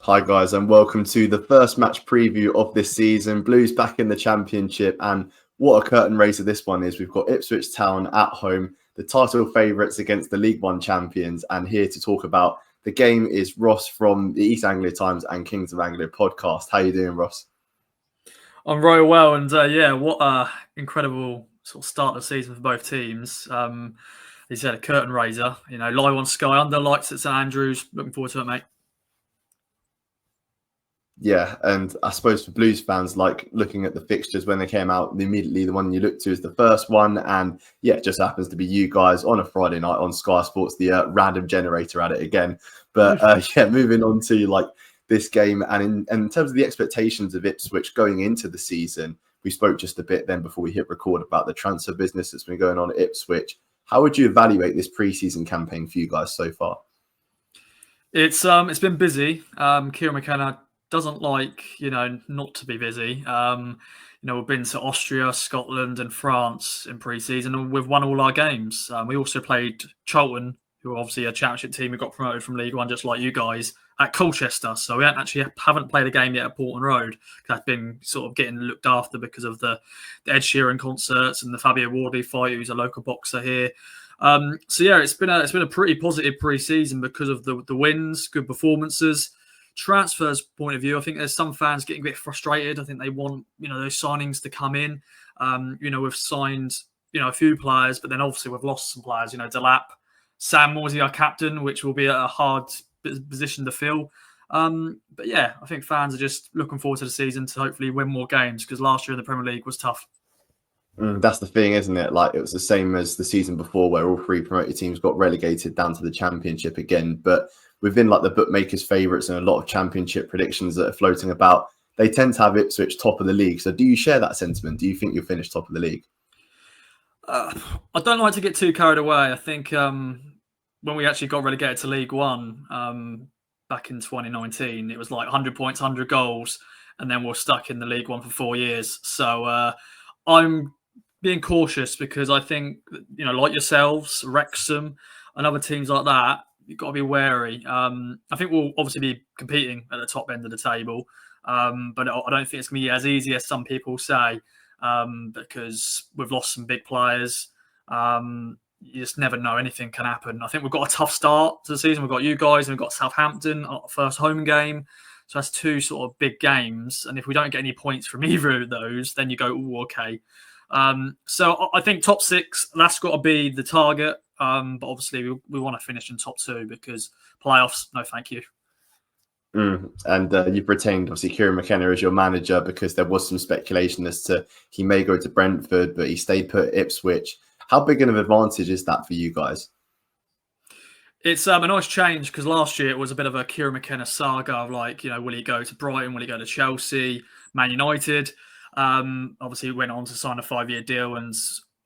Hi guys, and welcome to the first match preview of this season. Blues back in the Championship, and what a curtain raiser this one is. We've got Ipswich Town at home, the title favourites against the League One champions, and here to talk about the game is Ross from the East Anglia Times and Kings of Anglia podcast. How you doing, Ross? I'm very well, and what a incredible sort of start of the season for both teams. He said a curtain raiser, live on Sky under lights at St Andrews. Looking forward to it, mate. Yeah, and I suppose for Blues fans, like looking at the fixtures when they came out, immediately the one you look to is the first one, and yeah, it just happens to be you guys on a Friday night on Sky Sports, the random generator at it again. But moving on to like this game, and in terms of the expectations of Ipswich going into the season, we spoke just a bit then before we hit record about the transfer business that's been going on at Ipswich. How would you evaluate this preseason campaign for you guys so far? It's been busy. Kieran McKenna doesn't like, not to be busy. We've been to Austria, Scotland and France in pre-season, and we've won all our games. We also played Charlton, who are obviously a championship team who got promoted from League One, just like you guys, at Colchester. So we haven't played a game yet at Portland Road. That's been sort of getting looked after because of the Ed Sheeran concerts and the Fabio Wardley fight, who's a local boxer here. It's been a pretty positive pre-season because of the wins, good performances. Transfers point of view, I think there's some fans getting a bit frustrated. I think they want, those signings to come in. We've signed, a few players, but then obviously we've lost some players. Delap, Sam Morsey, our captain, which will be a hard position to fill. But yeah, I think fans are just looking forward to the season to hopefully win more games, because last year in the Premier League was tough. That's the thing, isn't it? Like, it was the same as the season before, where all three promoted teams got relegated down to the Championship again. But within like the bookmakers' favourites and a lot of Championship predictions that are floating about, they tend to have Ipswich top of the league. So do you share that sentiment? Do you think you'll finish top of the league? I don't like to get too carried away. I think when we actually got relegated to League One back in 2019, it was like 100 points, 100 goals, and then we're stuck in the League One for 4 years. So I'm being cautious, because I think, like yourselves, Wrexham and other teams like that, you've got to be wary. I think we'll obviously be competing at the top end of the table, but I don't think it's going to be as easy as some people say, because we've lost some big players. You just never know, anything can happen. I think we've got a tough start to the season. We've got you guys, and we've got Southampton, our first home game. So that's two sort of big games. And if we don't get any points from either of those, then you go, oh, okay. So I think top six, that's got to be the target. But obviously we want to finish in top two, because playoffs, no thank you. And you've retained, obviously, Kieran McKenna as your manager, because there was some speculation as to he may go to Brentford, but he stayed put at Ipswich. How big an advantage is that for you guys? It's a nice change, because last year it was a bit of a Kieran McKenna saga of like, will he go to Brighton? Will he go to Chelsea, Man United? Obviously, he went on to sign a 5-year deal and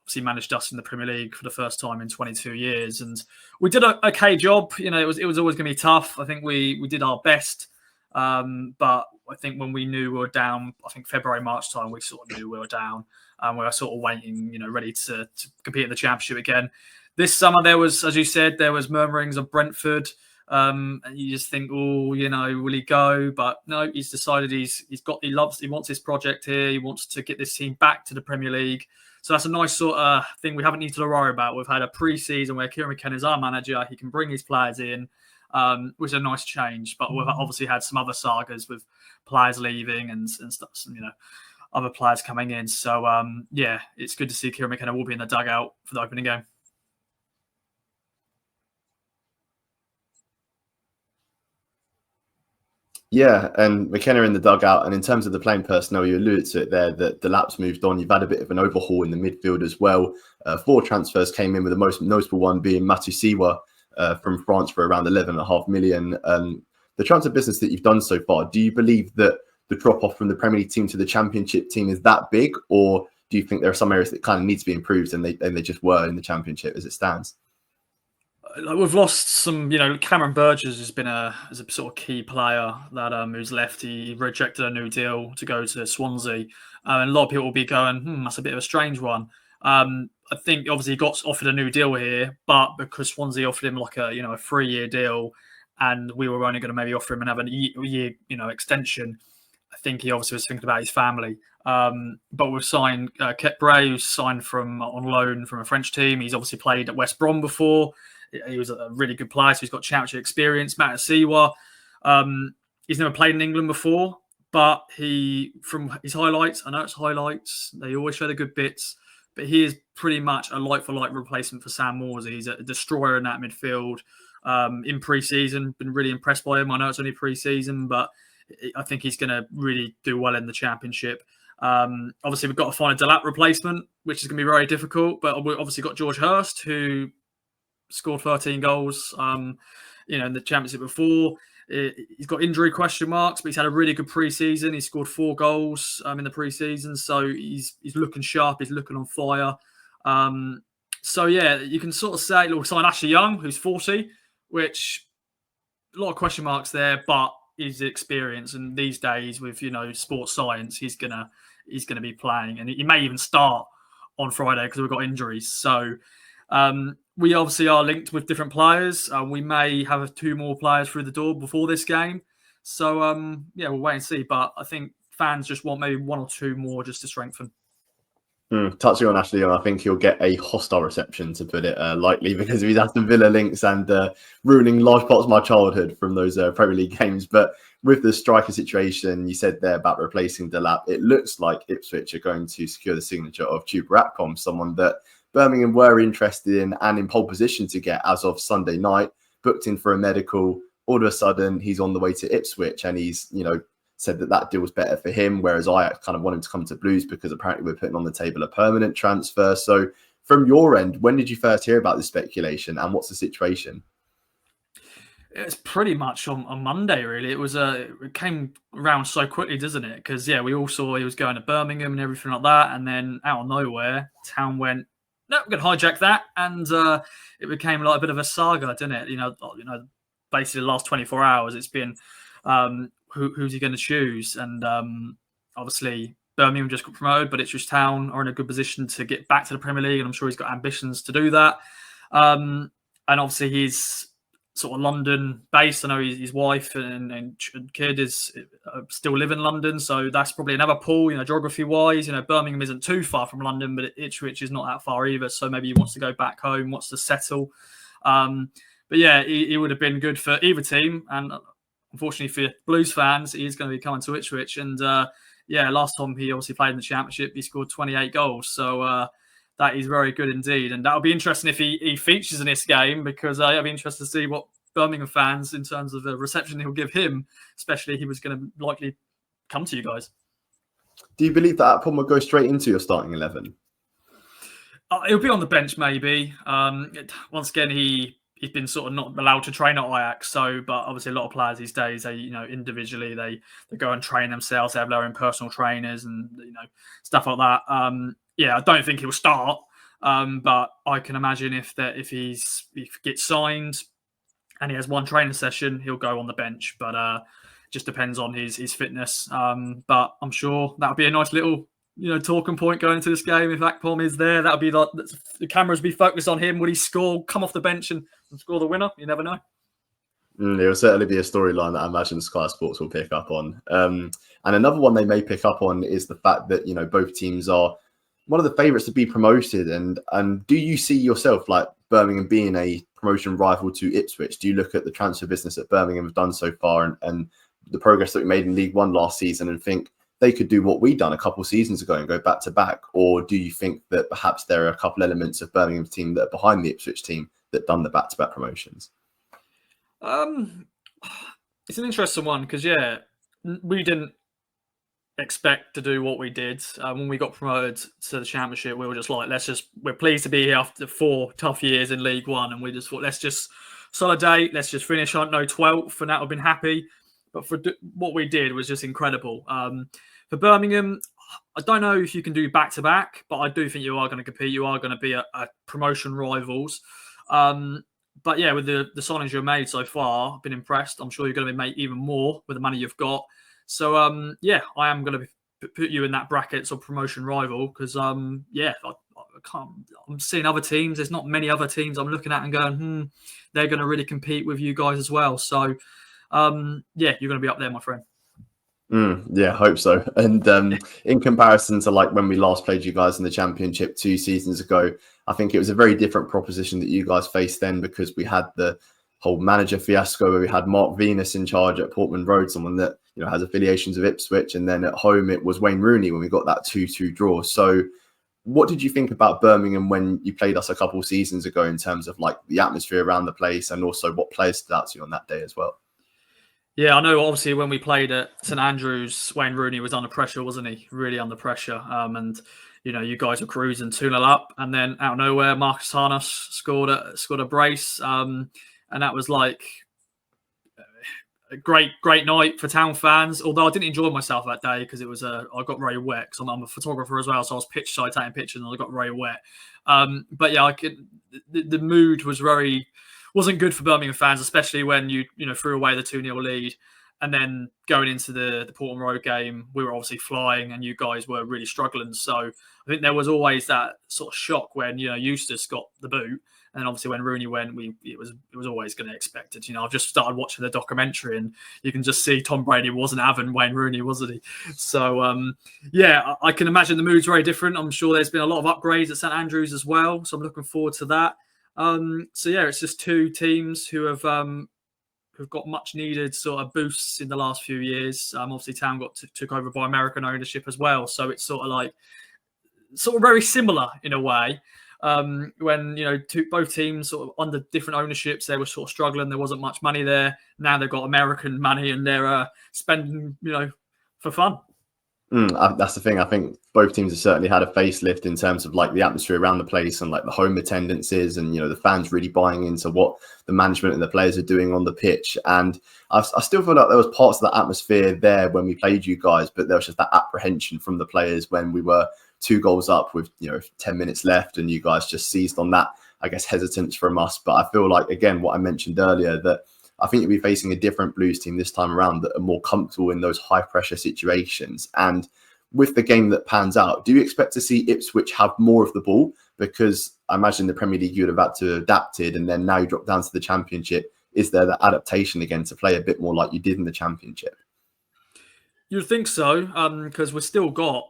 obviously managed us in the Premier League for the first time in 22 years. And we did an okay job. It was always going to be tough. I think we did our best. But I think when we knew we were down, I think February, March time, we sort of knew we were down. And we were sort of waiting, ready to compete in the Championship again. This summer, there was, as you said, there was murmurings of Brentford. And you just think, will he go? But no, he's decided he wants his project here. He wants to get this team back to the Premier League. So that's a nice sort of thing we haven't needed to worry about. We've had a pre-season where Kieran McKenna is our manager. He can bring his players in, which is a nice change. But we've obviously had some other sagas with players leaving and stuff, other players coming in. So, it's good to see Kieran McKenna will be in the dugout for the opening game. Yeah, and McKenna in the dugout. And in terms of the playing personnel, you alluded to it there, that Delap's moved on. You've had a bit of an overhaul in the midfield as well. 4 transfers came in, with the most notable one being Matusiwa from France for around 11.5 million. The transfer business that you've done so far, do you believe that the drop-off from the Premier League team to the Championship team is that big? Or do you think there are some areas that kind of need to be improved and they just were in the Championship as it stands? We've lost some, Cameron Burgess has been a sort of key player that who's left. He rejected a new deal to go to Swansea. And a lot of people will be going, that's a bit of a strange one. I think obviously he got offered a new deal here, but because Swansea offered him like a 3-year deal, and we were only going to maybe offer him another year, extension. I think he obviously was thinking about his family. But we've signed Kep Bray, who's signed on loan from a French team. He's obviously played at West Brom before. He was a really good player, so he's got championship experience. Matt Asiwa, he's never played in England before, but from his highlights, I know it's highlights, they always show the good bits, but he is pretty much a like-for-like replacement for Sam Morsy. He's a destroyer in that midfield. In pre-season, been really impressed by him. I know it's only pre-season, but I think he's going to really do well in the championship. Obviously, we've got to find a Delap replacement, which is going to be very difficult. But we've obviously got George Hurst, who scored 13 goals, in the championship before. He's got injury question marks, but he's had a really good pre-season. He scored 4 goals in the pre-season, so he's looking sharp. He's looking on fire. So yeah, you can sort of say we'll sign Ashley Young, who's 40, which a lot of question marks there, but his experience, and these days with sports science, he's gonna be playing, and he may even start on Friday because we've got injuries. So we obviously are linked with different players. We may have 2 more players through the door before this game. So we'll wait and see. But I think fans just want maybe 1 or 2 more just to strengthen. Touching on Ashley Young, I think he'll get a hostile reception, to put it lightly, because of his Aston Villa links and ruining large parts of my childhood from those Premier League games. But with the striker situation, you said there about replacing Delap, it looks like Ipswich are going to secure the signature of Chuba, someone that Birmingham were interested in and in pole position to get as of Sunday night, booked in for a medical. All of a sudden, he's on the way to Ipswich, and he's, said that deal was better for him, whereas I kind of want him to come to Blues because apparently we're putting on the table a permanent transfer. So from your end, when did you first hear about this speculation, and what's the situation? It's pretty much on Monday, really. It came around so quickly, doesn't it? Because, we all saw he was going to Birmingham and everything like that, and then out of nowhere, Town went, no, we're going to hijack that, and it became like a bit of a saga, didn't it? Basically the last 24 hours, it's been who's he going to choose? And obviously Birmingham just got promoted, but Ipswich Town are in a good position to get back to the Premier League, and I'm sure he's got ambitions to do that. And obviously he's sort of London based. I know his wife and kid is still live in London, so that's probably another pull, geography wise. Birmingham isn't too far from London, but Ipswich is not that far either, so maybe he wants to go back home, wants to settle. But yeah, he would have been good for either team, and unfortunately for Blues fans, he's going to be coming to Ipswich. And last time he obviously played in the Championship, he scored 28 goals. So that is very good indeed. And that'll be interesting if he features in this game, because I'll be interested to see what Birmingham fans, in terms of the reception he'll give him, especially if he was going to likely come to you guys. Do you believe that Akpom will go straight into your starting 11? He'll be on the bench, maybe. Once again, he's been sort of not allowed to train at Ajax. But obviously a lot of players these days, they, individually, they go and train themselves. They have their own personal trainers and, stuff like that. I don't think he'll start. But I can imagine if he gets signed and he has one training session, he'll go on the bench. But just depends on his fitness. But I'm sure that'll be a nice little talking point going into this game. If Akpom is there, that'll be like the cameras will be focused on him. Will he score, come off the bench and score the winner? You never know. It will certainly be a storyline that I imagine Sky Sports will pick up on. And another one they may pick up on is the fact that, both teams are one of the favourites to be promoted. And do you see yourself, like Birmingham, being a promotion rival to Ipswich? Do you look at the transfer business that Birmingham have done so far and the progress that we made in League One last season and think they could do what we done a couple of seasons ago and go back to back? Or do you think that perhaps there are a couple elements of Birmingham's team that are behind the Ipswich team that done the back-to-back promotions? It's an interesting one because, we didn't expect to do what we did. When we got promoted to the Championship, we were just like, we're pleased to be here after 4 tough years in League One. And we just thought, let's just consolidate, let's just finish on 12th, and that would have been happy. But for what we did was just incredible. For Birmingham, I don't know if you can do back-to-back, but I do think you are going to compete. You are going to be a promotion rivals. But with the signings you've made so far, I've been impressed. I'm sure you're going to make even more with the money you've got. So, I am going to put you in that bracket of promotion rival because, I I'm seeing other teams. There's not many other teams I'm looking at and going, they're going to really compete with you guys as well. So, yeah, you're going to be up there, my friend. Yeah, hope so. And in comparison to like when we last played you guys in the Championship 2 seasons ago, I think it was a very different proposition that you guys faced then, because we had the whole manager fiasco where we had Mark Venus in charge at Portman Road, someone that has affiliations of Ipswich, and then at home it was Wayne Rooney when we got that 2-2 draw. So what did you think about Birmingham when you played us a couple of seasons ago in terms of like the atmosphere around the place, and also what players stood out to you on that day as well? Yeah, I know. Obviously, when we played at St Andrews, Wayne Rooney was under pressure, wasn't he? Really under pressure. And you guys were cruising 2-0 up, and then out of nowhere, Marcus Harness scored a brace, and that was like a great night for Town fans. Although I didn't enjoy myself that day because it was I got very wet. Because I'm a photographer as well, so I was pitch side taking pictures, and I got very wet. But yeah, the mood wasn't good for Birmingham fans, especially when you threw away the 2-0 lead, and then going into the Portman Road game, we were obviously flying, and you guys were really struggling. So I think there was always that sort of shock when Eustace got the boot, and then obviously when Rooney went, it was always going to expect it. I've just started watching the documentary, and you can just see Tom Brady wasn't having Wayne Rooney, wasn't he? So yeah, I can imagine the mood's very different. I'm sure there's been a lot of upgrades at St Andrews as well, so I'm looking forward to that. So yeah, it's just two teams who have got much needed sort of boosts in the last few years. Obviously, Town took over by American ownership as well, so it's sort of very similar in a way. When both teams sort of under different ownerships, they were sort of struggling. There wasn't much money there. Now they've got American money, and they're spending for fun. That's the thing. I think both teams have certainly had a facelift in terms of like the atmosphere around the place and like the home attendances, and the fans really buying into what the management and the players are doing on the pitch. And I still feel like there was parts of the atmosphere there when we played you guys, but there was just that apprehension from the players when we were 2 goals up with 10 minutes left, and you guys just seized on that, I guess, hesitance from us. But I feel like, again, what I mentioned earlier, that I think you'll be facing a different Blues team this time around that are more comfortable in those high pressure situations. And with the game that pans out, do you expect to see Ipswich have more of the ball? Because I imagine the Premier League you would have had to adapt it, and then now you drop down to the Championship. Is there that adaptation again to play a bit more like you did in the Championship? You'd think so, because we've still got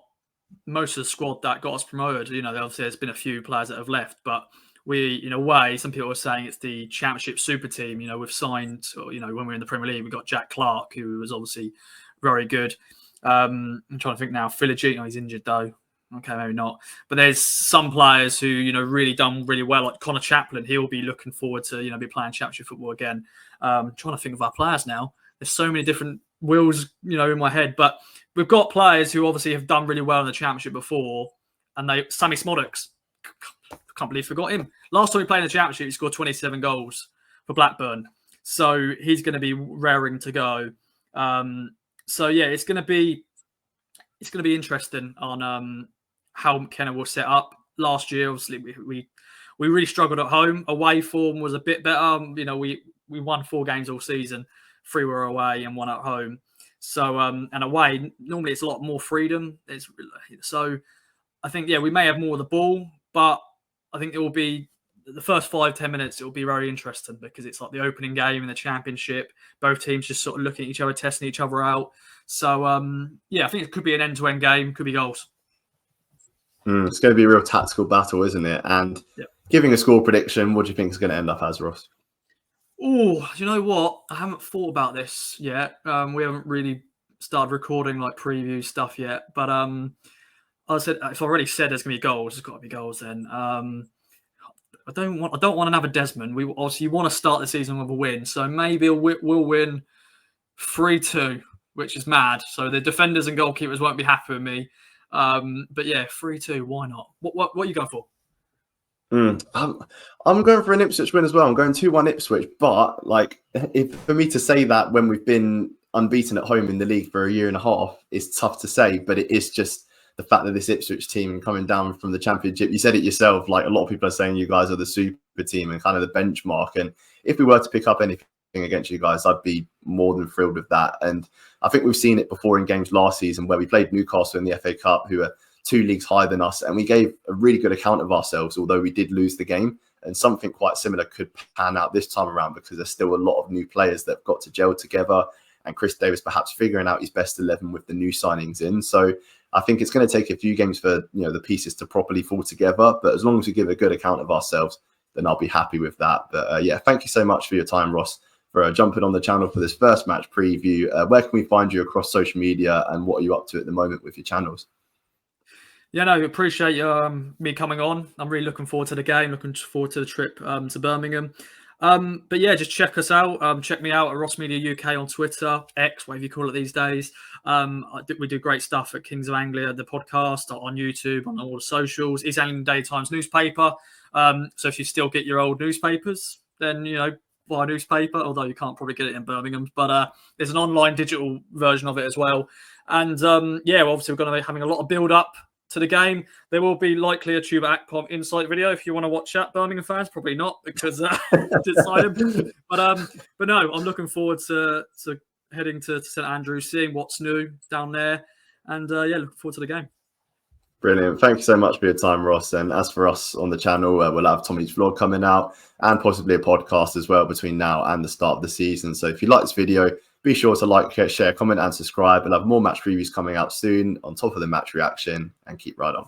most of the squad that got us promoted. Obviously there's been a few players that have left, but we, in a way, some people are saying it's the Championship super team. We've signed, when we were in the Premier League, we got Jack Clark, who was obviously very good. I'm trying to think now. Philogene, he's injured though. Okay, maybe not. But there's some players who, really done really well, like Connor Chaplin. He'll be looking forward to, be playing Championship football again. Trying to think of our players now. There's so many different wheels, in my head. But we've got players who obviously have done really well in the Championship before. And Sammy Smoddox, can't believe I forgot him. Last time we played in the Championship, he scored 27 goals for Blackburn. So he's going to be raring to go. So yeah, it's going to be interesting on how McKenna will set up. Last year, obviously, we really struggled at home. Away form was a bit better. We won 4 games all season. 3 were away and 1 at home. So and away, normally it's a lot more freedom. So I think, yeah, we may have more of the ball, but I think it will be the first 5-10 minutes. It will be very interesting because it's like the opening game in the Championship. Both teams just sort of looking at each other, testing each other out. So yeah, I think it could be an end-to-end game. Could be goals. It's going to be a real tactical battle, isn't it? And giving a score prediction, what do you think is going to end up as, Ross? Oh, you know what? I haven't thought about this yet. We haven't really started recording like preview stuff yet. But I said, if I already said there's going to be goals, there's got to be goals then. I don't want another Desmond. We obviously want to start the season with a win, so maybe we'll win 3-2, which is mad. So the defenders and goalkeepers won't be happy with me. But yeah, 3-2. Why not? What are you going for? I'm going for an Ipswich win as well. I'm going 2-1 Ipswich. But for me to say that when we've been unbeaten at home in the league for a year and a half, it's tough to say. But it is just the fact that this Ipswich team coming down from the Championship, you said it yourself, like a lot of people are saying you guys are the super team and kind of the benchmark. And if we were to pick up anything against you guys, I'd be more than thrilled with that. And I think we've seen it before in games last season where we played Newcastle in the FA Cup, who are 2 leagues higher than us, and we gave a really good account of ourselves, although we did lose the game. And something quite similar could pan out this time around, because there's still a lot of new players that have got to gel together, and Chris Davis perhaps figuring out his best 11 with the new signings in. So I think it's going to take a few games for the pieces to properly fall together. But as long as we give a good account of ourselves, then I'll be happy with that. But yeah, thank you so much for your time, Ross, for jumping on the channel for this first match preview. Where can we find you across social media, and what are you up to at the moment with your channels? Yeah, no, appreciate me coming on. I'm really looking forward to the game, looking forward to the trip to Birmingham. But yeah, just check us out. Check me out at Ross Media UK on Twitter, X, whatever you call it these days. We do great stuff at Kings of Anglia, the podcast, on YouTube, on all the socials. It's Anglian Daytimes newspaper. So if you still get your old newspapers, then, buy a newspaper, although you can't probably get it in Birmingham. But there's an online digital version of it as well. And yeah, obviously we're going to be having a lot of build-up to the game. There will be likely a Tuba Akpom insight video if you want to watch that, Birmingham fans. Probably not, because but no, I'm looking forward to heading to St Andrews, seeing what's new down there, and yeah, looking forward to the game. Brilliant. Thank you so much for your time, Ross. And as for us on the channel, we'll have Tommy's vlog coming out, and possibly a podcast as well between now and the start of the season. So if you like this video, be sure to like, share, comment, and subscribe. We'll have more match previews coming out soon on top of the match reaction, and keep right on.